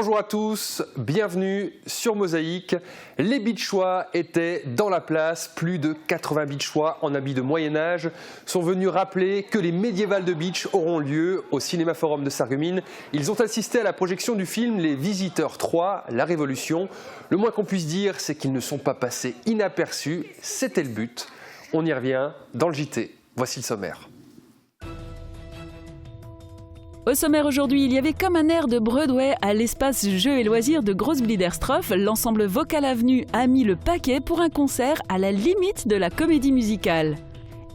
Bonjour à tous, bienvenue sur Mosaïque. Les Beachois étaient dans la place. Plus de 80 Beachois en habits de Moyen-Âge sont venus rappeler que les médiévales de Beach auront lieu au Cinéma Forum de Sarreguemines. Ils ont assisté à la projection du film Les Visiteurs 3, La Révolution. Le moins qu'on puisse dire, c'est qu'ils ne sont pas passés inaperçus. C'était le but. On y revient dans le JT. Voici le sommaire. Au sommaire aujourd'hui, il y avait comme un air de Broadway à l'espace Jeux et Loisirs de Grosse-Bliederstroff. L'ensemble Vocal Avenue a mis le paquet pour un concert à la limite de la comédie musicale.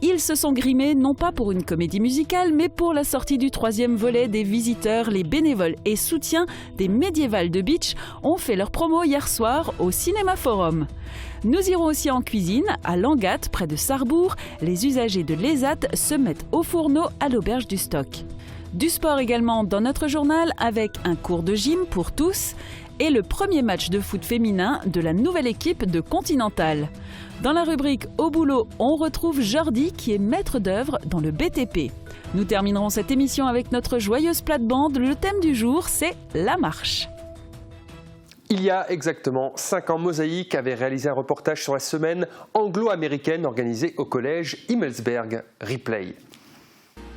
Ils se sont grimés non pas pour une comédie musicale, mais pour la sortie du 3e volet des Visiteurs. Les bénévoles et soutiens des médiévales de Beach ont fait leur promo hier soir au Cinéma Forum. Nous irons aussi en cuisine, à Langat, près de Sarrebourg. Les usagers de l'ESAT se mettent au fourneau à l'auberge du Stock. Du sport également dans notre journal avec un cours de gym pour tous et le premier match de foot féminin de la nouvelle équipe de Continental. Dans la rubrique Au boulot, on retrouve Jordi qui est maître d'œuvre dans le BTP. Nous terminerons cette émission avec notre joyeuse plate-bande. Le thème du jour, c'est la marche. Il y a exactement 5 ans, Mosaïque avait réalisé un reportage sur la semaine anglo-américaine organisée au collège Himmelsberg Ripley.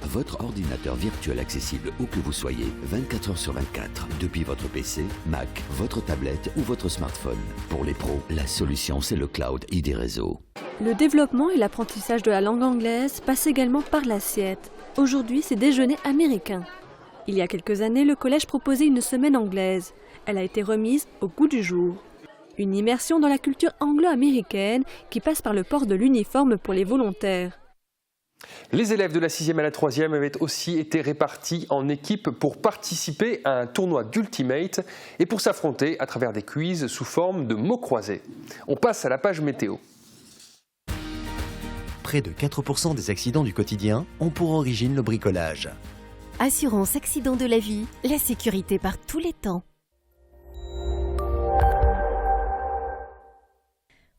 Votre ordinateur virtuel accessible où que vous soyez, 24 heures sur 24, depuis votre PC, Mac, votre tablette ou votre smartphone. Pour les pros, la solution c'est le cloud ID Réseau. Le développement et l'apprentissage de la langue anglaise passent également par l'assiette. Aujourd'hui, c'est déjeuner américain. Il y a quelques années, le collège proposait une semaine anglaise. Elle a été remise au goût du jour. Une immersion dans la culture anglo-américaine qui passe par le port de l'uniforme pour les volontaires. Les élèves de la 6e à la 3e avaient aussi été répartis en équipes pour participer à un tournoi d'Ultimate et pour s'affronter à travers des quiz sous forme de mots croisés. On passe à la page météo. Près de 4% des accidents du quotidien ont pour origine le bricolage. Assurance accident de la vie, la sécurité par tous les temps.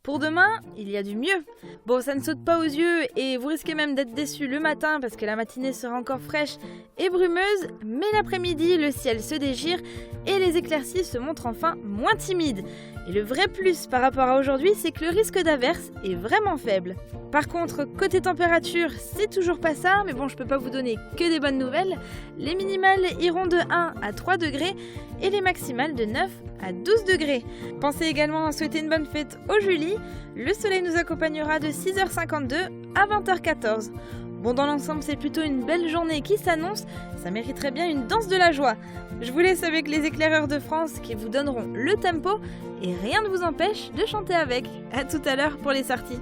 Pour demain, il y a du mieux. Bon, ça ne saute pas aux yeux et vous risquez même d'être déçus le matin parce que la matinée sera encore fraîche et brumeuse, mais l'après-midi, le ciel se dégire et les éclaircies se montrent enfin moins timides. Et le vrai plus par rapport à aujourd'hui, c'est que le risque d'averse est vraiment faible. Par contre, côté température, c'est toujours pas ça, mais bon, je peux pas vous donner que des bonnes nouvelles. Les minimales iront de 1 à 3 degrés et les maximales de 9 à 12 degrés. Pensez également à souhaiter une bonne fête au Julie. Le soleil nous accompagnera de 6h52 à 20h14. Bon, dans l'ensemble, c'est plutôt une belle journée qui s'annonce. Ça mériterait bien une danse de la joie. Je vous laisse avec les éclaireurs de France qui vous donneront le tempo et rien ne vous empêche de chanter avec. À tout à l'heure pour les sorties.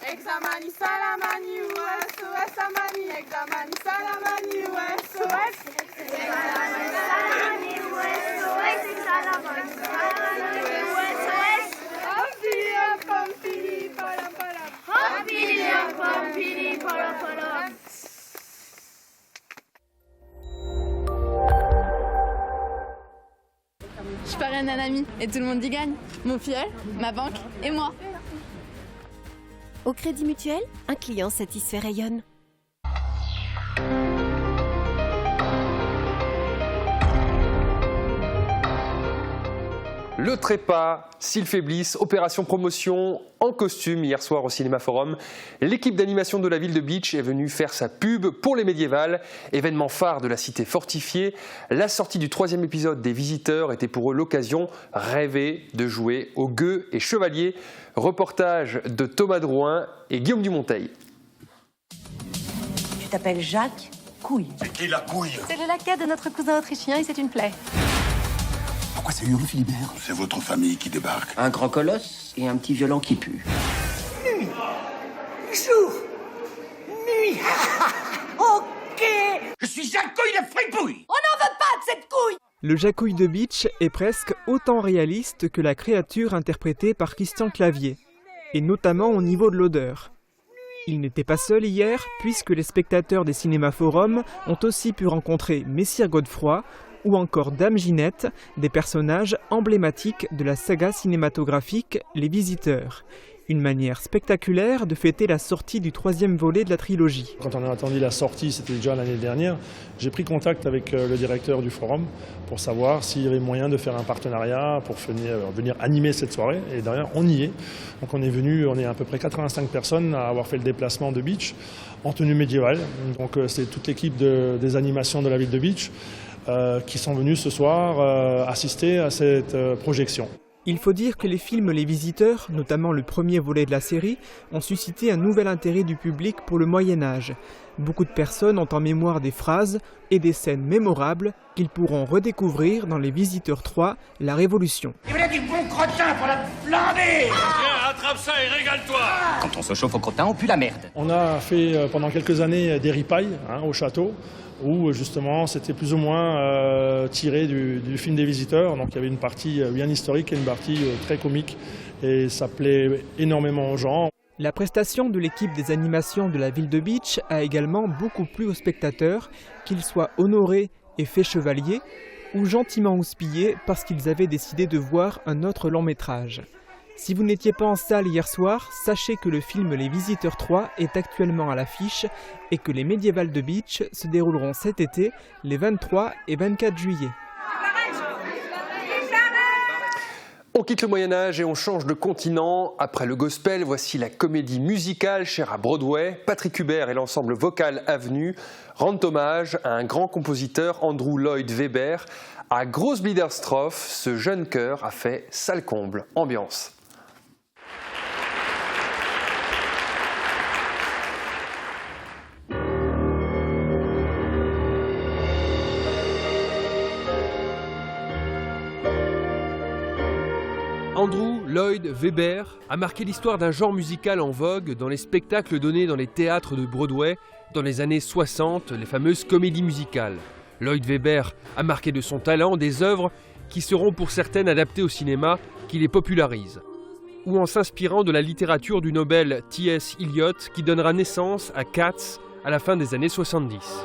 Examani salamani SOS amani examani salamani SOS examani salamani SOS examani salamani SOS Pampili palam palam Pampili palam palam. Je parraine un ami et tout le monde y gagne. Mon filleul, ma banque et moi. Au Crédit Mutuel, un client satisfait rayonne. Le trépas, s'ils faiblissent, opération promotion en costume hier soir au Cinéma Forum. L'équipe d'animation de la ville de Beach est venue faire sa pub pour les médiévales. Événement phare de la cité fortifiée. La sortie du 3e épisode des Visiteurs était pour eux l'occasion rêvée de jouer aux gueux et chevaliers. Reportage de Thomas Drouin et Guillaume Dumonteil. Tu t'appelles Jacques Couille. Mais qui la couille? C'est le laquais de notre cousin autrichien et c'est une plaie. Pourquoi ça hurle, Philibert? C'est votre famille qui débarque. Un grand colosse et un petit violon qui pue. Nuit. Jour. Nuit. Ok. Je suis Jacques Couille de Fripouille. On n'en veut pas de cette couille. Le Jacouille de Beach est presque autant réaliste que la créature interprétée par Christian Clavier, et notamment au niveau de l'odeur. Il n'était pas seul hier, puisque les spectateurs des cinémas forums ont aussi pu rencontrer Messire Godefroy ou encore Dame Ginette, des personnages emblématiques de la saga cinématographique Les Visiteurs. Une manière spectaculaire de fêter la sortie du 3e volet de la trilogie. Quand on a attendu la sortie, c'était déjà l'année dernière, j'ai pris contact avec le directeur du forum pour savoir s'il y avait moyen de faire un partenariat pour venir animer cette soirée. Et derrière, on y est. Donc on est à peu près 85 personnes à avoir fait le déplacement de Beach en tenue médiévale. Donc c'est toute l'équipe des animations de la ville de Beach qui sont venus ce soir assister à cette projection. Il faut dire que les films Les Visiteurs, notamment le premier volet de la série, ont suscité un nouvel intérêt du public pour le Moyen-Âge. Beaucoup de personnes ont en mémoire des phrases et des scènes mémorables qu'ils pourront redécouvrir dans Les Visiteurs 3, La Révolution. Il voilà du bon crottin pour la flamber. Viens, attrape ça et régale-toi. Quand on se chauffe au crottin, on pue la merde. On a fait pendant quelques années des ripailles au château, où justement c'était plus ou moins tiré du film des Visiteurs. Donc il y avait une partie bien historique et une partie très comique, et ça plaît énormément aux gens. La prestation de l'équipe des animations de la ville de Beach a également beaucoup plu aux spectateurs, qu'ils soient honorés et faits chevaliers, ou gentiment houspillés parce qu'ils avaient décidé de voir un autre long métrage. Si vous n'étiez pas en salle hier soir, sachez que le film Les Visiteurs 3 est actuellement à l'affiche et que les Médiévales de Beach se dérouleront cet été, les 23 et 24 juillet. On quitte le Moyen-Âge et on change de continent. Après le gospel, voici la comédie musicale chère à Broadway. Patrick Hubert et l'ensemble Vocal Avenue rendent hommage à un grand compositeur, Andrew Lloyd Webber. À Großbliedersdorf, ce jeune chœur a fait salle comble. Ambiance. Andrew Lloyd Webber a marqué l'histoire d'un genre musical en vogue dans les spectacles donnés dans les théâtres de Broadway dans les années 60, les fameuses comédies musicales. Lloyd Webber a marqué de son talent des œuvres qui seront pour certaines adaptées au cinéma, qui les popularisent. Ou en s'inspirant de la littérature du Nobel T.S. Eliot qui donnera naissance à Cats à la fin des années 70.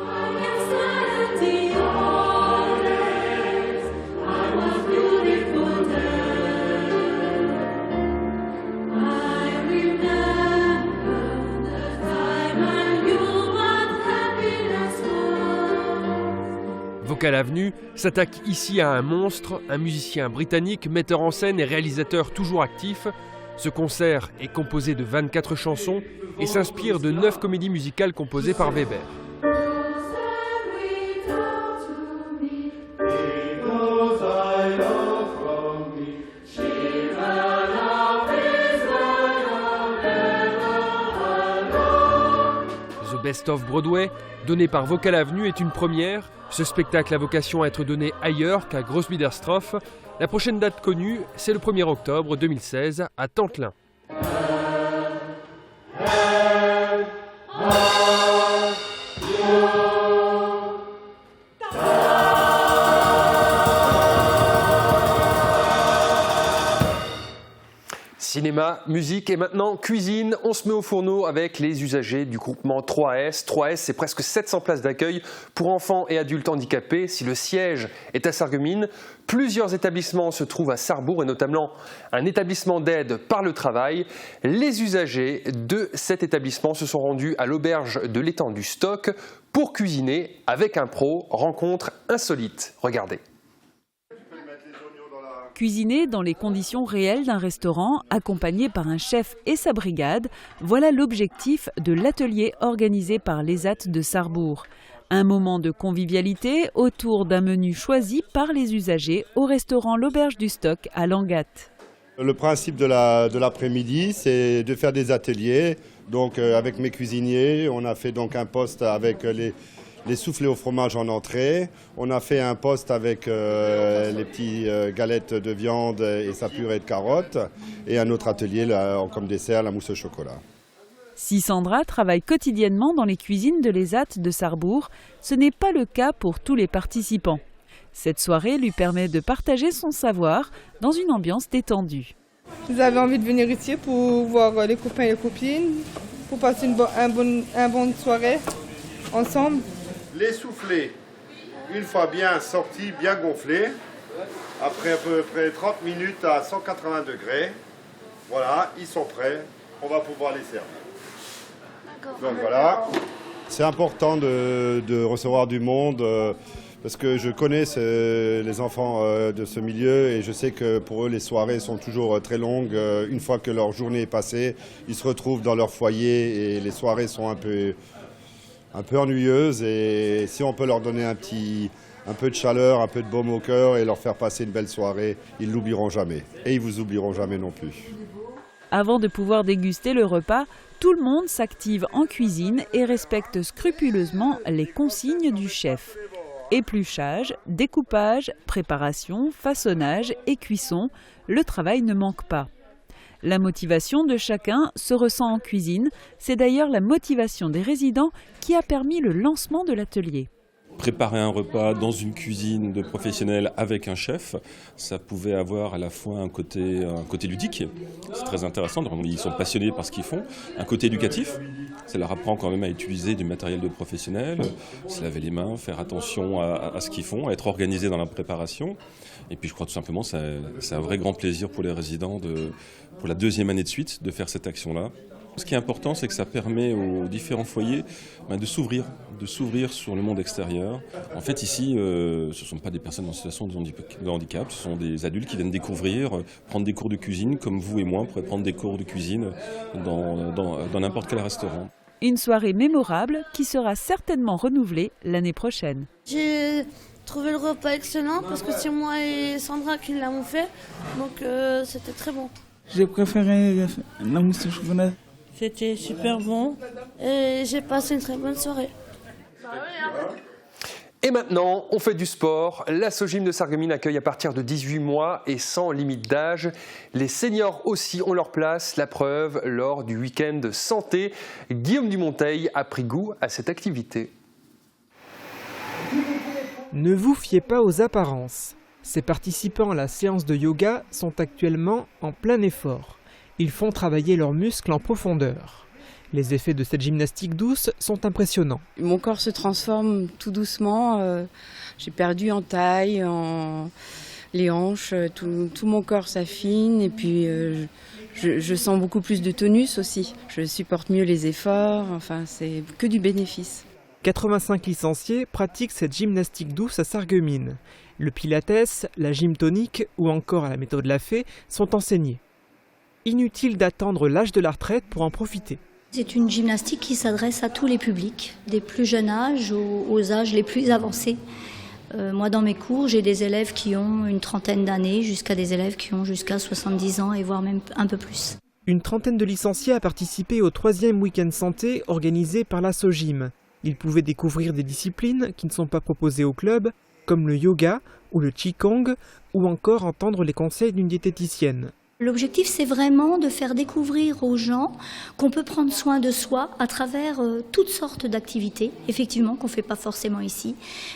Vocal Avenue s'attaque ici à un monstre, un musicien britannique, metteur en scène et réalisateur toujours actif. Ce concert est composé de 24 chansons et s'inspire de 9 comédies musicales composées par Webber. The Best of Broadway, donné par Vocal Avenue, est une première. Ce spectacle a vocation à être donné ailleurs qu'à Großbliedersdorf. La prochaine date connue, c'est le 1er octobre 2016 à Tentlein. Cinéma, musique et maintenant cuisine. On se met au fourneau avec les usagers du groupement 3S. 3S, c'est presque 700 places d'accueil pour enfants et adultes handicapés. Si le siège est à Sarreguemines, plusieurs établissements se trouvent à Sarrebourg et notamment un établissement d'aide par le travail. Les usagers de cet établissement se sont rendus à l'auberge de l'étang du Stock pour cuisiner avec un pro. Rencontre insolite. Regardez. Cuisiner dans les conditions réelles d'un restaurant, accompagné par un chef et sa brigade, voilà l'objectif de l'atelier organisé par l'ESAT de Sarrebourg. Un moment de convivialité autour d'un menu choisi par les usagers au restaurant L'Auberge du Stock à Langat. Le principe de l'après-midi, c'est de faire des ateliers. Donc avec mes cuisiniers, on a fait donc un poste avec les soufflés au fromage en entrée. On a fait un poste avec les petites galettes de viande et sa purée de carottes. Et un autre atelier comme dessert, la mousse au chocolat. Si Sandra travaille quotidiennement dans les cuisines de l'ESAT de Sarrebourg, ce n'est pas le cas pour tous les participants. Cette soirée lui permet de partager son savoir dans une ambiance détendue. Vous avez envie de venir ici pour voir les copains et les copines, pour passer une bonne soirée ensemble? Les soufflés Une fois bien sorti, bien gonflé, après à peu près 30 minutes à 180 degrés, voilà, ils sont prêts, on va pouvoir les servir. Donc voilà. C'est important de recevoir du monde parce que je connais les enfants de ce milieu et je sais que pour eux les soirées sont toujours très longues. Une fois que leur journée est passée, ils se retrouvent dans leur foyer et les soirées sont un peu ennuyeuses et si on peut leur donner un peu de chaleur, un peu de baume au cœur et leur faire passer une belle soirée, ils ne l'oublieront jamais et ils vous oublieront jamais non plus. Avant de pouvoir déguster le repas, tout le monde s'active en cuisine et respecte scrupuleusement les consignes du chef. Épluchage, découpage, préparation, façonnage et cuisson, le travail ne manque pas. La motivation de chacun se ressent en cuisine, c'est d'ailleurs la motivation des résidents qui a permis le lancement de l'atelier. Préparer un repas dans une cuisine de professionnels avec un chef, ça pouvait avoir à la fois un côté ludique, c'est très intéressant, ils sont passionnés par ce qu'ils font, un côté éducatif, ça leur apprend quand même à utiliser du matériel de professionnels, se laver les mains, faire attention à ce qu'ils font, à être organisé dans la préparation. Et puis je crois tout simplement que c'est un vrai grand plaisir pour les résidents, pour la deuxième année de suite, de faire cette action-là. Ce qui est important, c'est que ça permet aux différents foyers de s'ouvrir sur le monde extérieur. En fait, ici, ce ne sont pas des personnes en situation de handicap, ce sont des adultes qui viennent découvrir, prendre des cours de cuisine, comme vous et moi, on pourrait prendre des cours de cuisine dans n'importe quel restaurant. Une soirée mémorable qui sera certainement renouvelée l'année prochaine. J'ai trouvé le repas excellent parce que c'est moi et Sandra qui l'avons fait, donc c'était très bon. J'ai préféré la mousse au chocolat. C'était super bon et j'ai passé une très bonne soirée. Et maintenant, on fait du sport. La Sogym de Sarreguemines accueille à partir de 18 mois et sans limite d'âge. Les seniors aussi ont leur place, la preuve lors du week-end santé. Guillaume Dumonteil a pris goût à cette activité. Ne vous fiez pas aux apparences. Ces participants à la séance de yoga sont actuellement en plein effort. Ils font travailler leurs muscles en profondeur. Les effets de cette gymnastique douce sont impressionnants. Mon corps se transforme tout doucement. J'ai perdu en taille, les hanches, tout mon corps s'affine et puis je sens beaucoup plus de tonus aussi. Je supporte mieux les efforts, enfin c'est que du bénéfice. 85 licenciés pratiquent cette gymnastique douce à Sarreguemines. Le pilates, la gym tonique ou encore la méthode Lafay sont enseignés. Inutile d'attendre l'âge de la retraite pour en profiter. C'est une gymnastique qui s'adresse à tous les publics, des plus jeunes âges aux âges les plus avancés. Moi, dans mes cours, j'ai des élèves qui ont une trentaine d'années jusqu'à des élèves qui ont jusqu'à 70 ans et voire même un peu plus. Une trentaine de licenciés a participé au 3e week-end santé organisé par la Sogym. Ils pouvaient découvrir des disciplines qui ne sont pas proposées au club, comme le yoga ou le qigong, ou encore entendre les conseils d'une diététicienne. L'objectif, c'est vraiment de faire découvrir aux gens qu'on peut prendre soin de soi à travers toutes sortes d'activités, effectivement, qu'on ne fait pas forcément ici.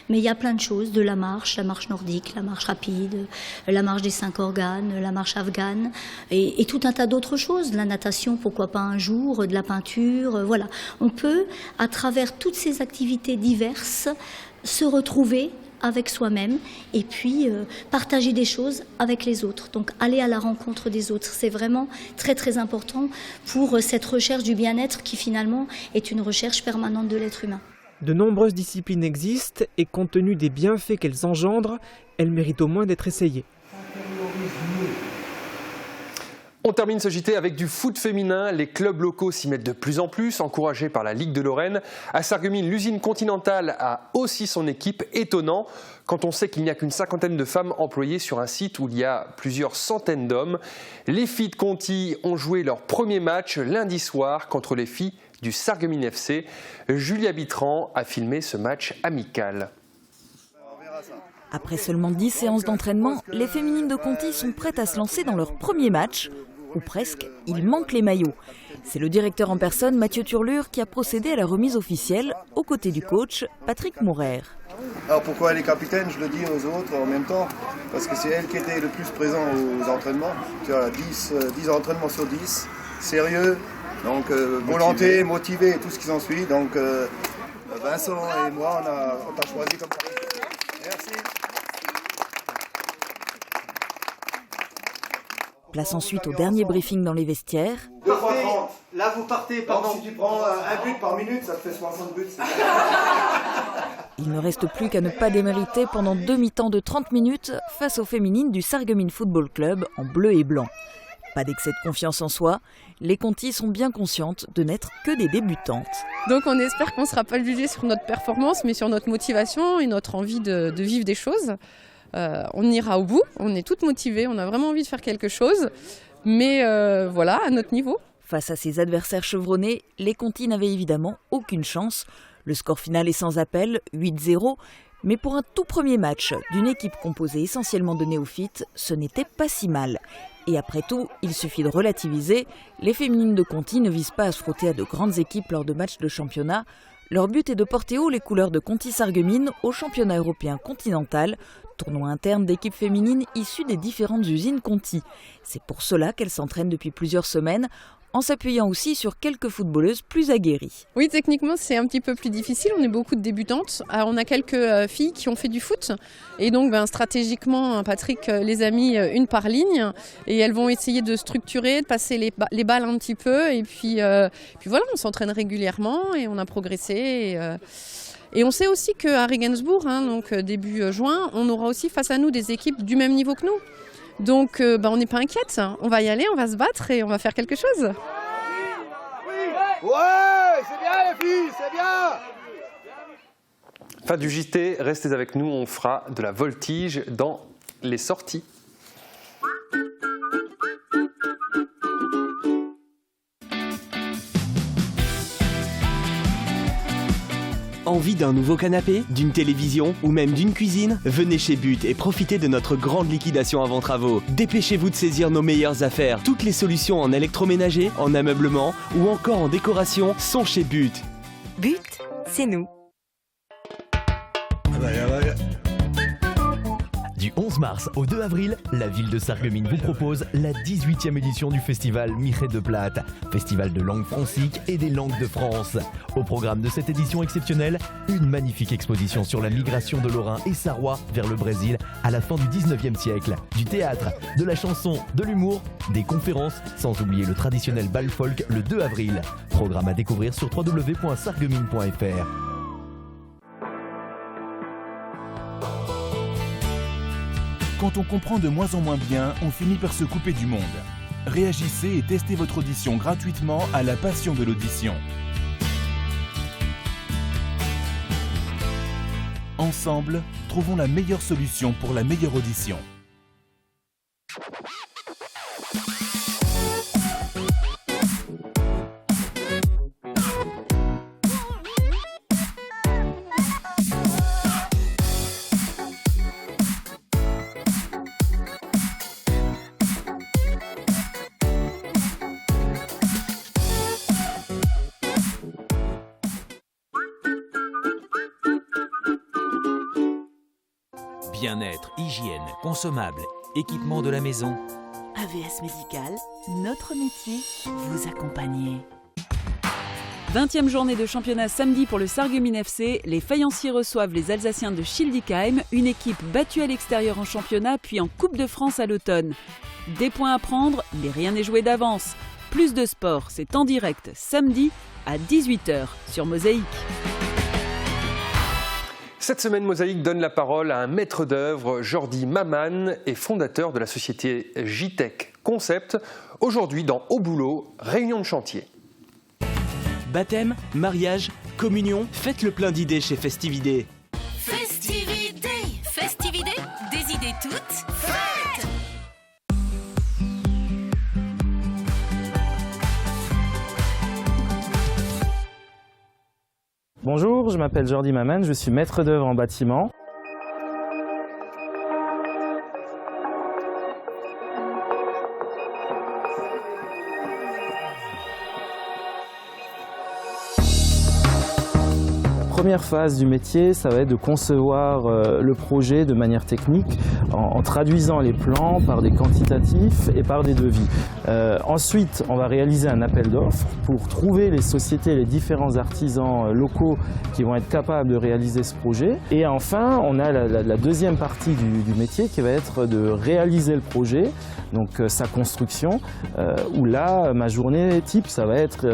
Mais il y a plein de choses, de la marche nordique, la marche rapide, la marche des 5 organes, la marche afghane, et tout un tas d'autres choses. La natation, pourquoi pas un jour, de la peinture, voilà. On peut, à travers toutes ces activités diverses, se retrouver avec soi-même et puis partager des choses avec les autres. Donc aller à la rencontre des autres, c'est vraiment très très important pour cette recherche du bien-être qui finalement est une recherche permanente de l'être humain. De nombreuses disciplines existent et compte tenu des bienfaits qu'elles engendrent, elles méritent au moins d'être essayées. On termine ce JT avec du foot féminin. Les clubs locaux s'y mettent de plus en plus, encouragés par la Ligue de Lorraine. À Sarreguemines, l'usine Continentale a aussi son équipe. Étonnant quand on sait qu'il n'y a qu'une cinquantaine de femmes employées sur un site où il y a plusieurs centaines d'hommes. Les filles de Conti ont joué leur premier match lundi soir contre les filles du Sarreguemines FC. Julia Bitran a filmé ce match amical. Après seulement 10 séances d'entraînement, les féminines de Conti sont prêtes à se lancer dans leur premier match. Ou presque, il manque les maillots. C'est le directeur en personne, Mathieu Turlure, qui a procédé à la remise officielle, aux côtés du coach, Patrick Mourer. Alors pourquoi elle est capitaine, je le dis aux autres en même temps, parce que c'est elle qui était le plus présente aux entraînements. Tu as 10 entraînements sur 10, sérieux, donc volonté, motivé et tout ce qui s'ensuit. Donc Vincent et moi, on t'a choisi comme ça. Merci. Place ensuite au dernier briefing dans les vestiaires. 2 fois 30. Là, vous partez, pardon. Si tu prends un but par minute, ça te fait 60 buts. Il ne reste plus qu'à ne pas démériter pendant 2 mi-temps de 30 minutes face aux féminines du Sarreguemines Football Club en bleu et blanc. Pas d'excès de confiance en soi, les Contis sont bien conscientes de n'être que des débutantes. Donc on espère qu'on ne sera pas jugé sur notre performance, mais sur notre motivation et notre envie de vivre des choses. On ira au bout, on est toutes motivées, on a vraiment envie de faire quelque chose, mais voilà, à notre niveau. Face à ses adversaires chevronnés, les Contis n'avaient évidemment aucune chance. Le score final est sans appel, 8-0, mais pour un tout premier match d'une équipe composée essentiellement de néophytes, ce n'était pas si mal. Et après tout, il suffit de relativiser, les féminines de Conti ne visent pas à se frotter à de grandes équipes lors de matchs de championnat. Leur but est de porter haut les couleurs de Conti-Sarreguemines au championnat européen continental, tournoi interne d'équipes féminines issues des différentes usines Conti. C'est pour cela qu'elles s'entraînent depuis plusieurs semaines, en s'appuyant aussi sur quelques footballeuses plus aguerries. Oui, techniquement, c'est un petit peu plus difficile. On est beaucoup de débutantes. On a quelques filles qui ont fait du foot. Et donc, stratégiquement, Patrick les a mis une par ligne. Et elles vont essayer de structurer, de passer les balles un petit peu. Et puis voilà, on s'entraîne régulièrement et on a progressé. Et on sait aussi qu'à Regensburg, donc début juin, on aura aussi face à nous des équipes du même niveau que nous. Donc on n'est pas inquiète, on va y aller, on va se battre et on va faire quelque chose. Ouais, c'est bien les filles, c'est bien. Fin du JT, restez avec nous, on fera de la voltige dans les sorties. Envie d'un nouveau canapé, d'une télévision ou même d'une cuisine? Venez chez But et profitez de notre grande liquidation avant travaux. Dépêchez-vous de saisir nos meilleures affaires. Toutes les solutions en électroménager, en ameublement ou encore en décoration sont chez But. But, c'est nous. Du 11 mars au 2 avril, la ville de Sarreguemines vous propose la 18e édition du festival Miret de Plate, festival de langue francique et des langues de France. Au programme de cette édition exceptionnelle, une magnifique exposition sur la migration de Lorrains et Sarrois vers le Brésil à la fin du 19e siècle. Du théâtre, de la chanson, de l'humour, des conférences, sans oublier le traditionnel bal folk le 2 avril. Programme à découvrir sur www.sarreguemines.fr. Quand on comprend de moins en moins bien, on finit par se couper du monde. Réagissez et testez votre audition gratuitement à la passion de l'audition. Ensemble, trouvons la meilleure solution pour la meilleure audition. Bien-être, hygiène, consommables, équipement de la maison. AVS Médical, notre métier, vous accompagner. 20e journée de championnat samedi pour le Sarreguemines FC. Les faïenciers reçoivent les Alsaciens de Schildikheim, une équipe battue à l'extérieur en championnat puis en Coupe de France à l'automne. Des points à prendre, mais rien n'est joué d'avance. Plus de sport, c'est en direct samedi à 18h sur Mosaïque. Cette semaine, Mosaïque donne la parole à un maître d'œuvre, Jordi Maman, et fondateur de la société JTech Concept. Aujourd'hui, dans Au Boulot, réunion de chantier. Baptême, mariage, communion, faites le plein d'idées chez Festividé. Festividé, Festividé, des idées toutes faites. Bonjour, je m'appelle Jordi Maman, je suis maître d'œuvre en bâtiment. première phase du métier, ça va être de concevoir le projet de manière technique en traduisant les plans par des quantitatifs et par des devis. Ensuite, on va réaliser un appel d'offres pour trouver les sociétés, les différents artisans locaux qui vont être capables de réaliser ce projet. Et enfin, on a la deuxième partie du métier qui va être de réaliser le projet, donc sa construction, où là, ma journée type, ça va être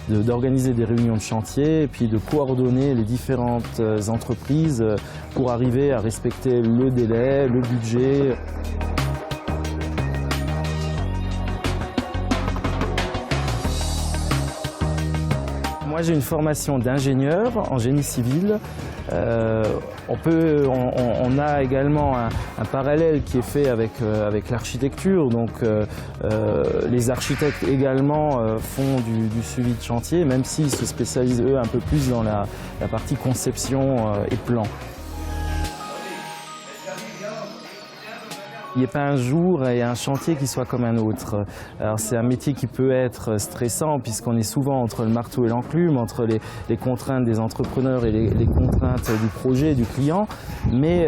d'organiser des réunions de chantier et puis de coordonner les différentes entreprises pour arriver à respecter le délai, le budget. Moi, j'ai une formation d'ingénieur en génie civil. On a également un parallèle qui est fait avec l'architecture. Donc, les architectes également font du suivi de chantier, même s'ils se spécialisent eux un peu plus dans la partie conception et plan. Il n'y a pas un jour et un chantier qui soit comme un autre. Alors c'est un métier qui peut être stressant puisqu'on est souvent entre le marteau et l'enclume, entre les contraintes des entrepreneurs et les contraintes du projet, du client. Mais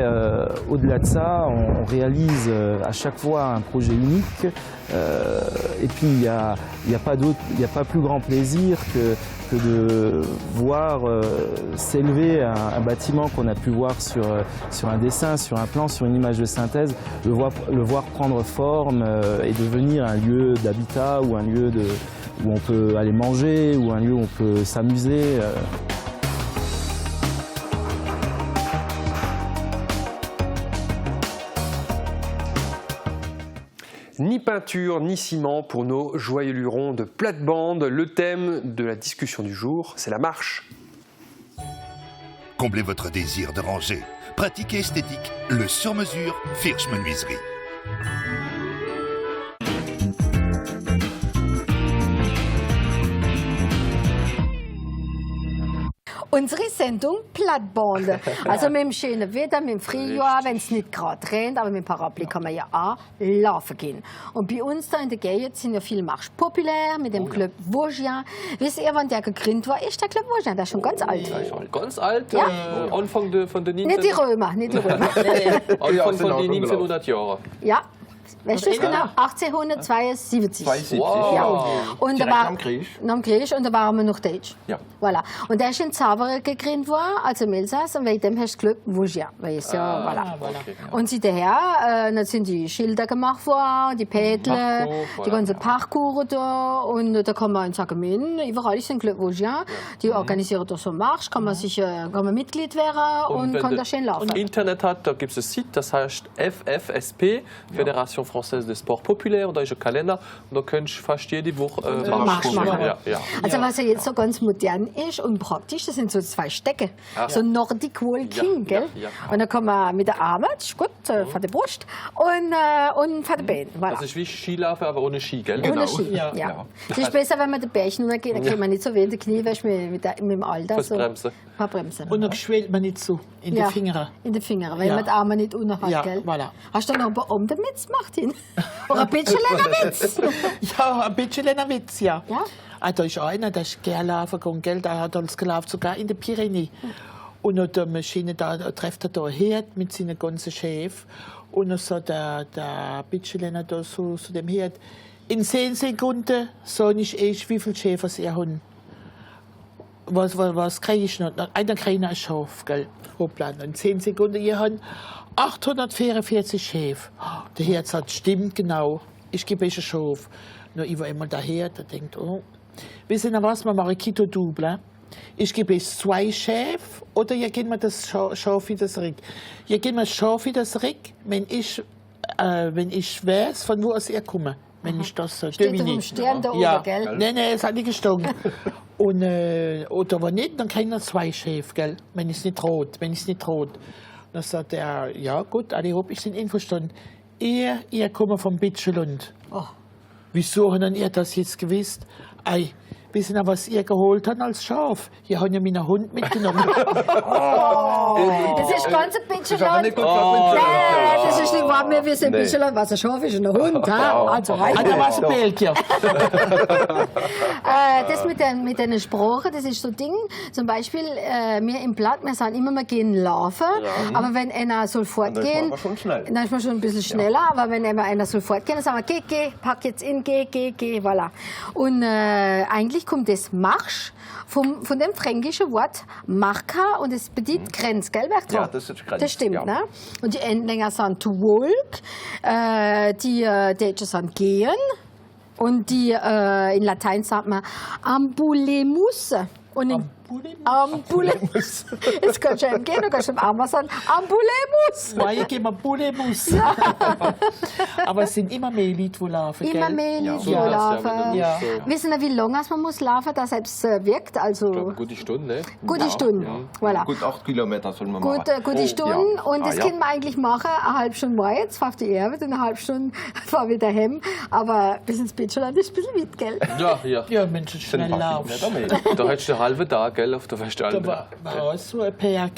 au-delà de ça, on réalise à chaque fois un projet unique. Et puis il n'y a pas plus grand plaisir que de voir s'élever un bâtiment qu'on a pu voir sur un dessin, sur un plan, sur une image de synthèse, le voir prendre forme et devenir un lieu d'habitat ou un lieu où on peut aller manger, ou un lieu où on peut s'amuser. Ni peinture, ni ciment pour nos joyeux lurons de plate-bande. Le thème de la discussion du jour, c'est la marche. Comblez votre désir de ranger. Pratique et esthétique, le sur-mesure Firsch Menuiserie. Unsere Sendung Plattbande. Also mit dem schönen Wetter, mit dem Frühjahr, wenn es nicht gerade regnet, aber mit dem Paraply kann man ja auch laufen gehen. Und bei uns da in der Gegend sind ja viele Marsch populär mit dem Club Vosgien. Wisst ihr, wann der gegründet war? Ist der Club Vosgien, der ist schon ganz alt. Ja, schon ganz alt, ja? Anfang von der 19... Nicht die Römer, nicht die Römer. Anfang von den 1900 Jahren. Ja. Weißt du genau? 1872. Wow. Ja. Und direkt am Krieg. Am Krieg und da waren wir noch Deutsch. Ja. Voilà. Und der ist in Zauberer gegründet worden, also im Elsass, und wegen dem heißt das Club Vosgien. Ja, voilà. Okay, ja. Und seither dann sind die Schilder gemacht worden, die Pädle, die ganze Parcours da. Und da kann man in Saargemünd, überall ist ein Club Vosgien. Die organisieren da so einen Marsch, kann man Mitglied werden und kann da schön laufen. Und Internet hat, da gibt es ein Site, das heißt FFSP, Fédération Française des Sports Populaires, und da ist ein Kalender, und da kannst du fast jede Woche Marsch machen. Ja. Also was ja jetzt so ganz modern ist und praktisch, das sind so zwei Stöcke, so Nordic Walking, gell? Ja. Und dann kann man mit der Arme, das ist gut, von der Brust und von den Beinen. Voilà. Das ist wie Skilaufen, aber ohne Ski, gell? Ohne Ski, ja. Das ist besser, wenn man den Berg runtergeht, dann kriegt man nicht so weh in die Knie, weißt du, mit dem Alter. So ein paar Bremsen. Und dann schwellt man nicht so in die Finger. In die Finger, weil man die Arme nicht unten hat, gell? Voilà. Hast du noch einen um den Witz, Martin? Oder ein bisschen länger Witz? Ja, ein bisschen länger Witz, ja. Da ist einer, der ist gerne laufen gegangen, gell? Der hat alles gelaufen, sogar in den Pyrenäen. Und auf der Maschine da trifft er da Herd mit seinem ganzen Chef. Und dann sagt der Bitschelener da so zu dem Herd: In 10 Sekunden sage ich, wie viele Schäfer sie haben. Was kriege ich noch? Einer kriegt ein Schaf, gell? Hoppla. In 10 Sekunden, ihr habt 844 Schäfer. Der Herd sagt: Stimmt, genau. Ich gebe euch ein Schaf. Nur ich war immer daher, der denkt: Oh, wissen Sie was, wir machen Quito Double. Ich gebe euch 2 Schäfe oder ihr gebt mir das Schaf wieder zurück. Ihr gebt mir das Schaf wieder zurück, wenn ich weiß, von wo aus ihr komme. Wenn ich das so steht auf dem Stern da oben, gell? Nein, es hat nicht gestanden. Und oder wenn nicht, dann kriegen wir 2 Schäfe, gell? Wenn es nicht rot. Dann sagt er: Ja gut, alle hopp, ich bin einverstanden. Ihr kommt vom Bitschelund. Oh. Wieso haben ihr das jetzt gewusst? Wissen Sie, was ihr geholt habt als Schaf? Ihr habt ja meinen Hund mitgenommen. Das ist ganz ein bisschen Land. Das ist nicht wahr, wir wissen ein bisschen Land, was ein Schaf ist und ein Hund. Also, da war es ein Belgier. Das mit den Sprachen, das ist so ein Ding. Zum Beispiel, wir im Platt, wir sagen immer, wir gehen laufen. Aber wenn einer soll fortgehen, dann ist man schon ein bisschen schneller. Aber wenn einer soll fortgehen, dann sagen wir, geh, pack jetzt in, geh, voilà. Und eigentlich kommt das Marsch von dem fränkischen Wort Marka und es bedeutet Grenz, gell, Bertrand? Ja, das ist Grenz. Das stimmt, ja. Ne? Und die Endlänger sind to walk, die Deutschen sind gehen und die in Latein sagt man ambulemus. Und in Ambulemus. Jetzt kannst du gehen, du kannst im Arm sagen, Ambulemus. Nein, ich gehe mal Bulemus. Aber es sind immer mehr Leute, die laufen, Immer mehr Leute, die laufen. Ja. Wissen Sie, wie lange man muss laufen, dass es wirkt? Also, eine gute Stunde, ne? Gute Stunde, voilà. Gut 8 Kilometer soll man machen. Gute Stunde. Ja. Und das können wir eigentlich machen, eine halbe Stunde mal. Jetzt fahre ich die Arbeit und eine halbe Stunde fahre wieder heim. Aber bis ins Beachland ist ein bisschen weit, gell? Ja. Ja, Menschen, schnell laufen. Da hättest du einen halben Tag, gell, auf der Festalbe. Da war auch so ein Pär,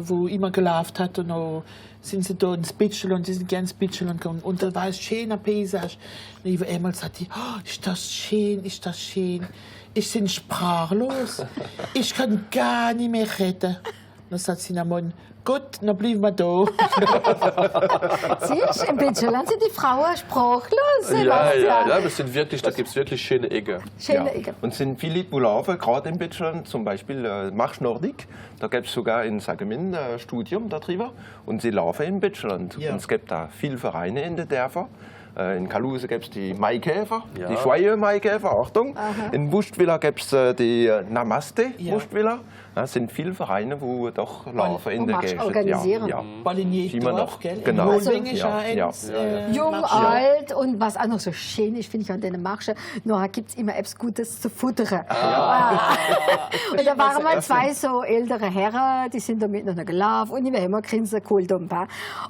wo immer gelaufen hat und dann sind sie da ins Beachland, die sind gerne ins Beachland gekommen und da war ein schöner Paysage. Und ich war einmal sagte, oh, ist das schön, ist das schön. Ich bin sprachlos, ich kann gar nicht mehr reden. Dann sagt sie am Mann, gut, dann bleiben wir da. Siehst du, im Beachland sind die Frauen sprachlos. Ja, da gibt es wirklich schöne Ecken. Ecken. Und es sind viele, die laufen, gerade in Deutschland, zum Beispiel Marsch Nordic. Da gibt es sogar in Saargemünd ein Studium darüber. Und sie laufen in Deutschland. Ja. Und es gibt da viele Vereine in den Dörfern. In Kaluse gibt es die Maikäfer, die Schweie-Maikäfer, Achtung. Aha. In Wustwiller gibt es die Namaste-Wustwiller. Das sind viele Vereine, die doch laufen in der Gegend. Organisieren. Ball in jedem Dorf, gell? Genau. In Holwing ist eins. Jung, alt und was auch noch so schön ist, finde ich an den Marschen, noch gibt es immer etwas Gutes zu futtern. Und da waren mal zwei so ältere Herren, die sind da miteinander gelaufen und ich war immer grinsen, Kohldampf.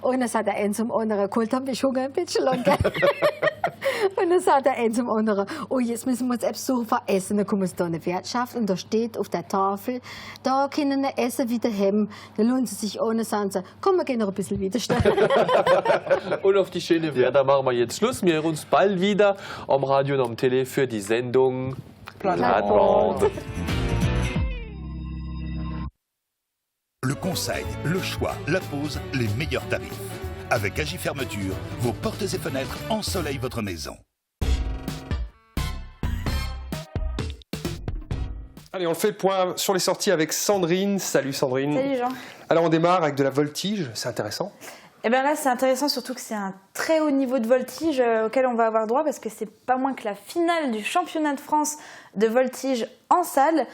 Und dann sagt der eine zum anderen, Kohldampf ist Hunger ein bisschen lang, gell? Und dann sagt der eine zum anderen, oh, jetzt müssen wir uns etwas suchen für Essen. Dann kommen sie da in die Wirtschaft und da steht auf der Tafel, da können wir Essen wieder haben. Dann lohnt sie sich ohne, sagen sie, komm, wir gehen noch ein bisschen wieder stellen. Und auf die schöne Wetter machen wir jetzt Schluss. Wir hören uns bald wieder am Radio und am Télé für die Sendung Plattbande. Le conseil, le choix, la pause, les meilleurs tarifs. Avec Agi Fermeture, vos portes et fenêtres ensoleillent votre maison. Allez, on fait le point sur les sorties avec Sandrine. Salut Sandrine. Salut Jean. Alors on démarre avec de la voltige, c'est intéressant. Et bien là c'est intéressant surtout que c'est un très haut niveau de voltige auquel on va avoir droit parce que c'est pas moins que la finale du championnat de France de voltige en salle.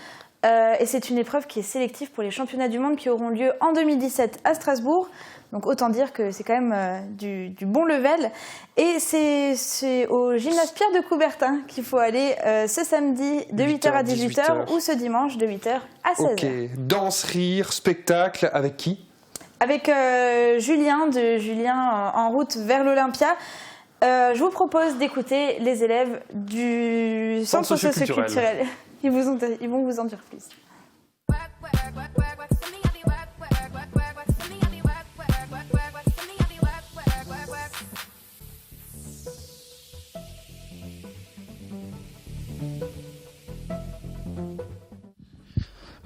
Et c'est une épreuve qui est sélective pour les championnats du monde qui auront lieu en 2017 à Strasbourg. Donc autant dire que c'est quand même du bon level. Et c'est au gymnase Pierre de Coubertin qu'il faut aller ce samedi de 8h à 18h ou ce dimanche de 8h à 16h. Ok, danse, rire, spectacle, avec qui? Avec Julien en route vers l'Olympia. Je vous propose d'écouter les élèves du centre socio-culturel. Ils vont vous en dire plus.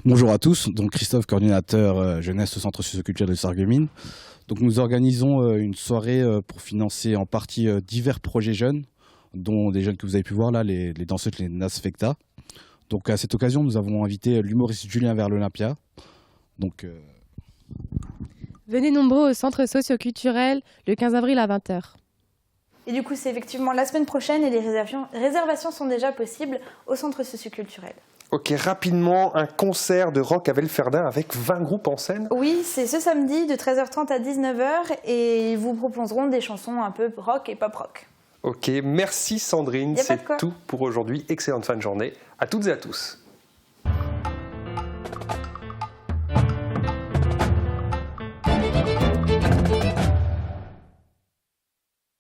Bonjour à tous, donc Christophe, coordinateur jeunesse au centre socio-culturel de Sarreguemines. Donc nous organisons une soirée pour financer en partie divers projets jeunes, dont des jeunes que vous avez pu voir là, les danseuses, les Nasfecta. Donc à cette occasion, nous avons invité l'humoriste Julien vers l'Olympia. Donc venez nombreux au centre socio-culturel le 15 avril à 20h. Et du coup, c'est effectivement la semaine prochaine et les réservations sont déjà possibles au centre socio-culturel. Ok, rapidement, un concert de rock à Velferdin avec 20 groupes en scène. Oui, c'est ce samedi de 13h30 à 19h et ils vous proposeront des chansons un peu rock et pop rock. Ok, merci Sandrine, c'est tout pour aujourd'hui. Excellente fin de journée à toutes et à tous.